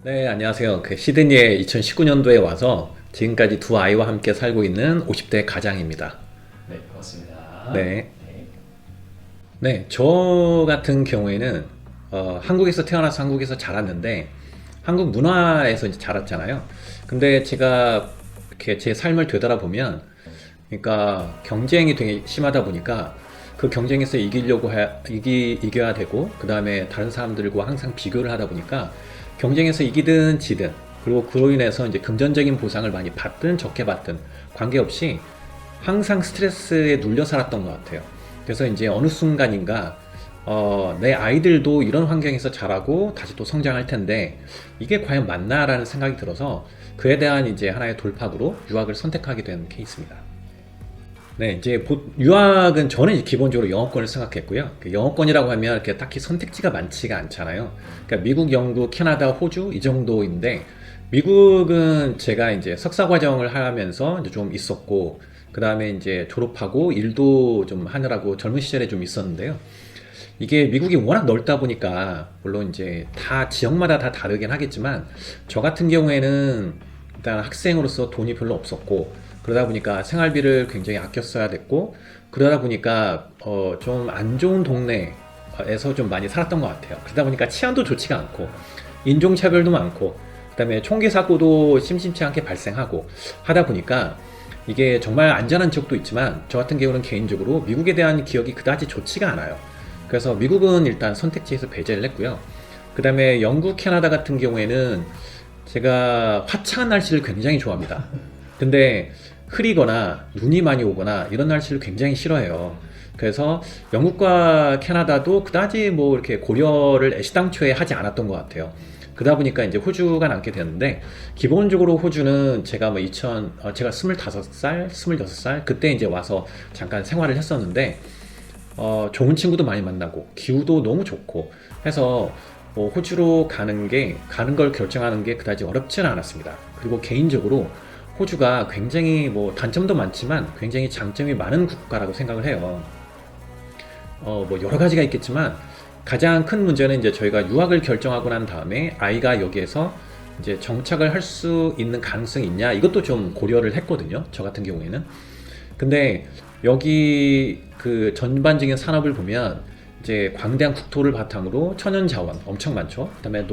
네, 안녕하세요. 시드니에 2019년도에 와서 지금까지 두 아이와 함께 살고 있는 50대 가장입니다. 네, 반갑습니다. 네. 네. 네, 저 같은 경우에는 한국에서 태어나서 한국에서 자랐는데 한국 문화에서 이제 자랐잖아요. 근데 제가 이렇게 제 삶을 되돌아보면 그러니까 경쟁이 되게 심하다 보니까 그 경쟁에서 이겨야 되고 그 다음에 다른 사람들과 항상 비교를 하다 보니까 경쟁에서 이기든 지든 그리고 그로 인해서 이제 금전적인 보상을 많이 받든 적게 받든 관계없이 항상 스트레스에 눌려 살았던 것 같아요. 그래서 이제 어느 순간인가 내 아이들도 이런 환경에서 자라고 다시 또 성장할 텐데 이게 과연 맞나라는 생각이 들어서 그에 대한 이제 하나의 돌파구로 유학을 선택하게 된 케이스입니다. 네, 이제 유학은 저는 이제 기본적으로 영어권을 생각했고요. 그 영어권이라고 하면 이렇게 딱히 선택지가 많지가 않잖아요. 그러니까 미국, 영국, 캐나다, 호주 이 정도인데 미국은 제가 이제 석사 과정을 하면서 이제 좀 있었고 그 다음에 이제 졸업하고 일도 좀 하느라고 젊은 시절에 좀 있었는데요. 이게 미국이 워낙 넓다 보니까 물론 이제 다 지역마다 다 다르긴 하겠지만 저 같은 경우에는 일단 학생으로서 돈이 별로 없었고 그러다 보니까 생활비를 굉장히 아껴 써야 됐고 그러다 보니까 좀 안 좋은 동네에서 좀 많이 살았던 것 같아요. 그러다 보니까 치안도 좋지가 않고 인종차별도 많고 그다음에 총기 사고도 심심치 않게 발생하고 하다 보니까 이게 정말 안전한 지역도 있지만 저 같은 경우는 개인적으로 미국에 대한 기억이 그다지 좋지가 않아요. 그래서 미국은 일단 선택지에서 배제를 했고요. 그 다음에 영국, 캐나다 같은 경우에는 제가 화창한 날씨를 굉장히 좋아합니다. 근데 흐리거나 눈이 많이 오거나 이런 날씨를 굉장히 싫어해요. 그래서 영국과 캐나다도 그다지 뭐 이렇게 고려를 애시당초에 하지 않았던 것 같아요. 그러다 보니까 이제 호주가 남게 되었는데 기본적으로 호주는 제가 뭐 제가 25살, 26살 그때 이제 와서 잠깐 생활을 했었는데 좋은 친구도 많이 만나고 기후도 너무 좋고 해서 뭐 호주로 가는 걸 결정하는 게 그다지 어렵지는 않았습니다. 그리고 개인적으로 호주가 굉장히 뭐 단점도 많지만 굉장히 장점이 많은 국가라고 생각을 해요. 뭐 여러 가지가 있겠지만 가장 큰 문제는 이제 저희가 유학을 결정하고 난 다음에 아이가 여기에서 이제 정착을 할 수 있는 가능성이 있냐 이것도 좀 고려를 했거든요. 저 같은 경우에는. 근데 여기 그 전반적인 산업을 보면 이제 광대한 국토를 바탕으로 천연 자원 엄청 많죠. 그다음에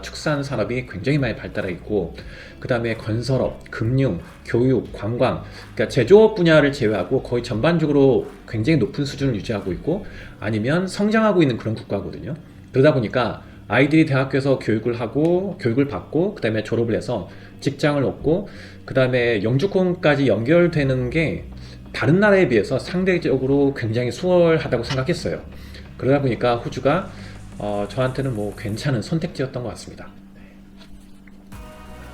축산 산업이 굉장히 많이 발달해 있고, 그다음에 건설업, 금융, 교육, 관광, 그러니까 제조업 분야를 제외하고 거의 전반적으로 굉장히 높은 수준을 유지하고 있고, 아니면 성장하고 있는 그런 국가거든요. 그러다 보니까 아이들이 대학교에서 교육을 받고, 그다음에 졸업을 해서 직장을 얻고, 그다음에 영주권까지 연결되는 게 다른 나라에 비해서 상대적으로 굉장히 수월하다고 생각했어요. 그러다 보니까 호주가 저한테는 뭐 괜찮은 선택지였던 것 같습니다.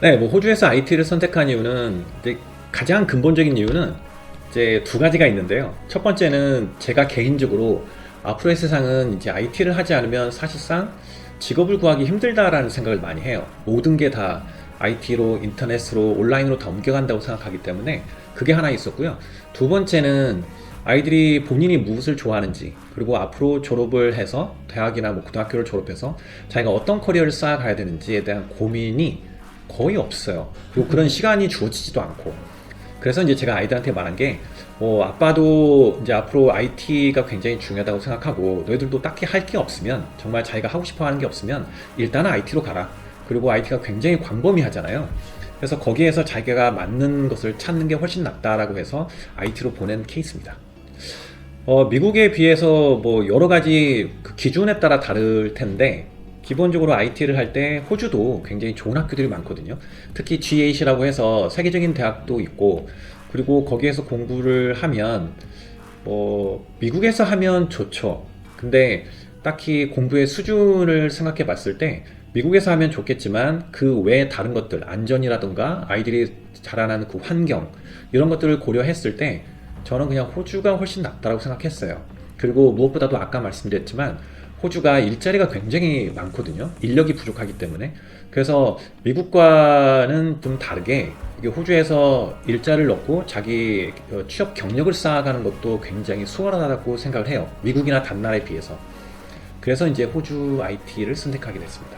네, 뭐 호주에서 IT를 선택한 이유는 이제 가장 근본적인 이유는 이제 두 가지가 있는데요. 첫 번째는 제가 개인적으로 앞으로의 세상은 이제 IT를 하지 않으면 사실상 직업을 구하기 힘들다라는 생각을 많이 해요. 모든 게 다 IT로, 인터넷으로, 온라인으로 다 옮겨간다고 생각하기 때문에 그게 하나 있었고요. 두 번째는 아이들이 본인이 무엇을 좋아하는지, 그리고 앞으로 졸업을 해서 대학이나 뭐 고등학교를 졸업해서 자기가 어떤 커리어를 쌓아가야 되는지에 대한 고민이 거의 없어요. 그리고 그런 시간이 주어지지도 않고. 그래서 이제 제가 아이들한테 말한 게, 아빠도 이제 앞으로 IT가 굉장히 중요하다고 생각하고, 너희들도 딱히 할 게 없으면, 정말 자기가 하고 싶어 하는 게 없으면, 일단은 IT로 가라. 그리고 IT가 굉장히 광범위하잖아요. 그래서 거기에서 자기가 맞는 것을 찾는 게 훨씬 낫다라고 해서 IT로 보낸 케이스입니다. 미국에 비해서 뭐 여러 가지 그 기준에 따라 다를 텐데, 기본적으로 IT를 할 때 호주도 굉장히 좋은 학교들이 많거든요. 특히 G8이라고 해서 세계적인 대학도 있고, 그리고 거기에서 공부를 하면 미국에서 하면 좋죠. 근데 딱히 공부의 수준을 생각해 봤을 때 미국에서 하면 좋겠지만 그 외에 다른 것들, 안전이라든가 아이들이 자라나는 그 환경 이런 것들을 고려했을 때 저는 그냥 호주가 훨씬 낫다고 생각했어요. 그리고 무엇보다도 아까 말씀드렸지만 호주가 일자리가 굉장히 많거든요. 인력이 부족하기 때문에. 그래서 미국과는 좀 다르게 이게 호주에서 일자리를 얻고 자기 취업 경력을 쌓아가는 것도 굉장히 수월하다고 생각을 해요. 미국이나 다른 나라에 비해서. 그래서 이제 호주 IT를 선택하게 됐습니다.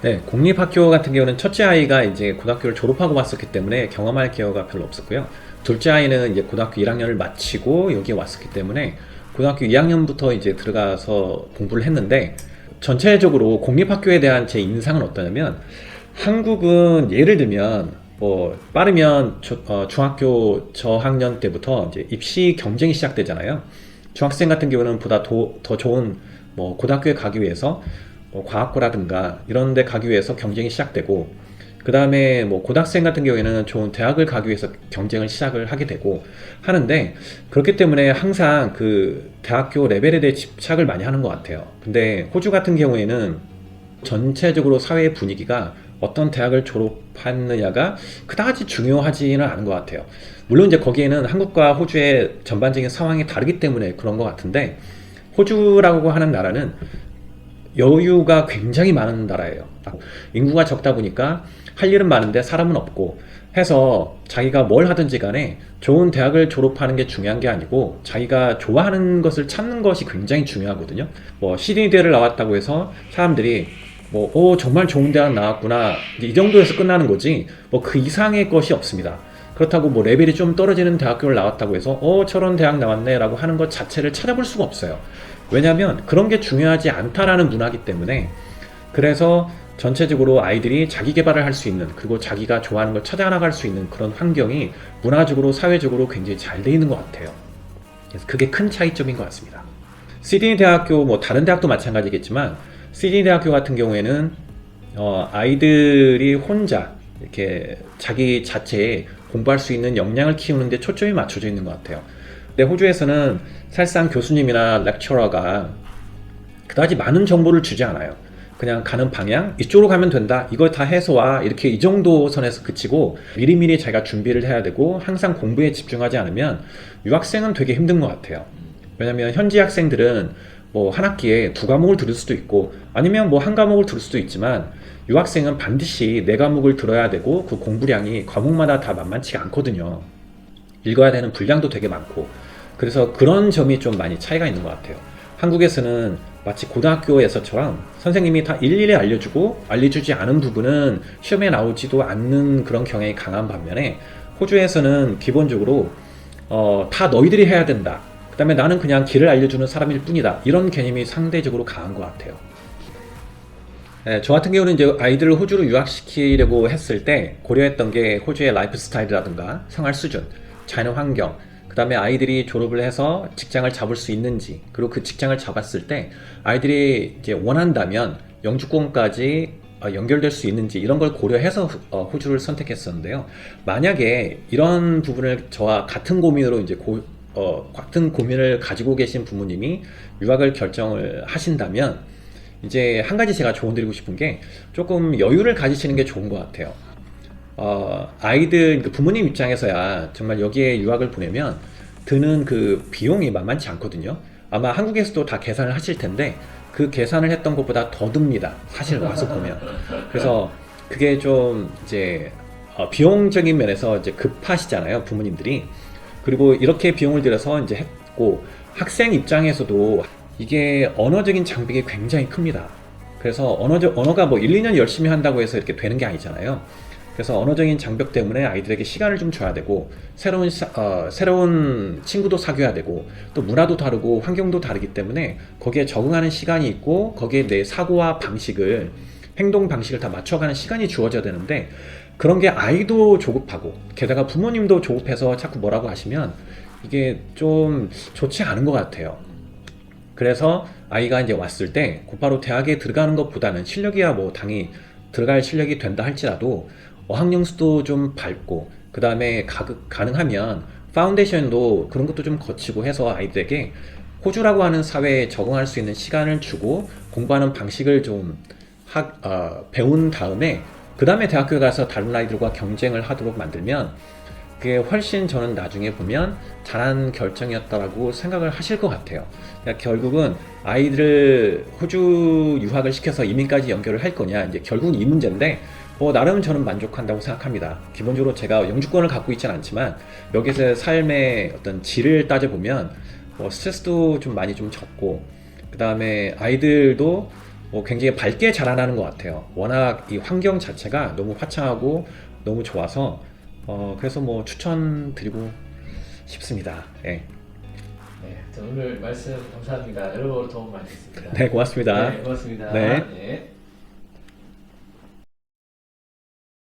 네, 공립학교 같은 경우는 첫째 아이가 이제 고등학교를 졸업하고 왔었기 때문에 경험할 기회가 별로 없었고요. 둘째 아이는 이제 고등학교 1학년을 마치고 여기에 왔었기 때문에 고등학교 2학년부터 이제 들어가서 공부를 했는데 전체적으로 공립학교에 대한 제 인상은 어떠냐면 한국은 예를 들면 뭐 빠르면 중학교 저학년 때부터 이제 입시 경쟁이 시작되잖아요. 중학생 같은 경우는 보다 더 좋은 뭐 고등학교에 가기 위해서 뭐 과학고라든가 이런 데 가기 위해서 경쟁이 시작되고 그 다음에 뭐 고등학생 같은 경우에는 좋은 대학을 가기 위해서 경쟁을 시작을 하게 되고 하는데 그렇기 때문에 항상 그 대학교 레벨에 대해 집착을 많이 하는 것 같아요. 근데 호주 같은 경우에는 전체적으로 사회의 분위기가 어떤 대학을 졸업했느냐가 그다지 중요하지는 않은 것 같아요. 물론 이제 거기에는 한국과 호주의 전반적인 상황이 다르기 때문에 그런 것 같은데 호주라고 하는 나라는 여유가 굉장히 많은 나라예요. 인구가 적다 보니까 할 일은 많은데 사람은 없고 해서 자기가 뭘 하든지 간에 좋은 대학을 졸업하는 게 중요한 게 아니고 자기가 좋아하는 것을 찾는 것이 굉장히 중요하거든요. 뭐 시드니대를 나왔다고 해서 사람들이 뭐 정말 좋은 대학 나왔구나 이 정도에서 끝나는 거지 뭐 그 이상의 것이 없습니다. 그렇다고 뭐 레벨이 좀 떨어지는 대학교를 나왔다고 해서 저런 대학 나왔네 라고 하는 것 자체를 찾아볼 수가 없어요. 왜냐하면 그런 게 중요하지 않다라는 문화이기 때문에 그래서 전체적으로 아이들이 자기 개발을 할 수 있는 그리고 자기가 좋아하는 걸 찾아나갈 수 있는 그런 환경이 문화적으로 사회적으로 굉장히 잘 돼 있는 것 같아요. 그래서 그게 큰 차이점인 것 같습니다. 시드니 대학교 뭐 다른 대학도 마찬가지겠지만 시드니 대학교 같은 경우에는 아이들이 혼자 이렇게 자기 자체에 공부할 수 있는 역량을 키우는 데 초점이 맞춰져 있는 것 같아요. 근데 호주에서는 사실상 교수님이나 렉처러가 그다지 많은 정보를 주지 않아요. 그냥 가는 방향, 이쪽으로 가면 된다, 이걸 다 해서 와, 이렇게 이 정도 선에서 그치고 미리미리 자기가 준비를 해야 되고 항상 공부에 집중하지 않으면 유학생은 되게 힘든 것 같아요. 왜냐면 현지 학생들은 뭐 한 학기에 2과목을 들을 수도 있고 아니면 뭐 1과목을 들을 수도 있지만 유학생은 반드시 4과목을 들어야 되고 그 공부량이 과목마다 다 만만치가 않거든요. 읽어야 되는 분량도 되게 많고 그래서 그런 점이 좀 많이 차이가 있는 것 같아요. 한국에서는 마치 고등학교에서처럼 선생님이 다 일일이 알려주고 알려주지 않은 부분은 시험에 나오지도 않는 그런 경향이 강한 반면에 호주에서는 기본적으로 다 너희들이 해야 된다. 그 다음에 나는 그냥 길을 알려주는 사람일 뿐이다. 이런 개념이 상대적으로 강한 것 같아요. 네, 저 같은 경우는 이제 아이들을 호주로 유학시키려고 했을 때 고려했던 게 호주의 라이프 스타일이라든가 생활 수준, 자연 환경, 그 다음에 아이들이 졸업을 해서 직장을 잡을 수 있는지 그리고 그 직장을 잡았을 때 아이들이 이제 원한다면 영주권까지 연결될 수 있는지 이런 걸 고려해서 호주를 선택했었는데요. 만약에 이런 부분을 저와 같은 고민으로 이제 같은 고민을 가지고 계신 부모님이 유학을 결정을 하신다면 이제 한 가지 제가 조언드리고 싶은 게 조금 여유를 가지시는 게 좋은 것 같아요. 아이들 부모님 입장에서야 정말 여기에 유학을 보내면 드는 그 비용이 만만치 않거든요. 아마 한국에서도 다 계산을 하실 텐데 그 계산을 했던 것보다 더 듭니다. 사실 와서 보면. 그래서 그게 좀 이제 비용적인 면에서 이제 급하시잖아요, 부모님들이. 그리고 이렇게 비용을 들여서 이제 했고 학생 입장에서도 이게 언어적인 장벽이 굉장히 큽니다. 그래서 언어가 뭐 1, 2년 열심히 한다고 해서 이렇게 되는 게 아니잖아요. 그래서 언어적인 장벽 때문에 아이들에게 시간을 좀 줘야 되고 새로운 친구도 사귀어야 되고 또 문화도 다르고 환경도 다르기 때문에 거기에 적응하는 시간이 있고 거기에 내 사고와 방식을 행동 방식을 다 맞춰가는 시간이 주어져야 되는데 그런 게 아이도 조급하고 게다가 부모님도 조급해서 자꾸 뭐라고 하시면 이게 좀 좋지 않은 것 같아요. 그래서 아이가 이제 왔을 때 곧바로 대학에 들어가는 것보다는 실력이야 뭐 당연히 들어갈 실력이 된다 할지라도 어학연수도 좀 밟고 그 다음에 가능하면 파운데이션도 그런 것도 좀 거치고 해서 아이들에게 호주라고 하는 사회에 적응할 수 있는 시간을 주고 공부하는 방식을 좀 배운 다음에 그 다음에 대학교에 가서 다른 아이들과 경쟁을 하도록 만들면 그게 훨씬 저는 나중에 보면 잘한 결정이었다라고 생각을 하실 것 같아요. 그러니까 결국은 아이들을 호주 유학을 시켜서 이민까지 연결을 할 거냐 이제 결국은 이 문제인데 나름 저는 만족한다고 생각합니다. 기본적으로 제가 영주권을 갖고 있지는 않지만 여기서 삶의 어떤 질을 따져보면 스트레스도 좀 많이 좀 적고 그 다음에 아이들도 굉장히 밝게 자라나는 것 같아요. 워낙 이 환경 자체가 너무 화창하고 너무 좋아서 그래서 뭐 추천드리고 싶습니다. 예. 네, 자, 오늘 말씀 감사합니다. 여러분 도움 많이 됐습니다. 네, 고맙습니다. 네, 고맙습니다. 네. 네.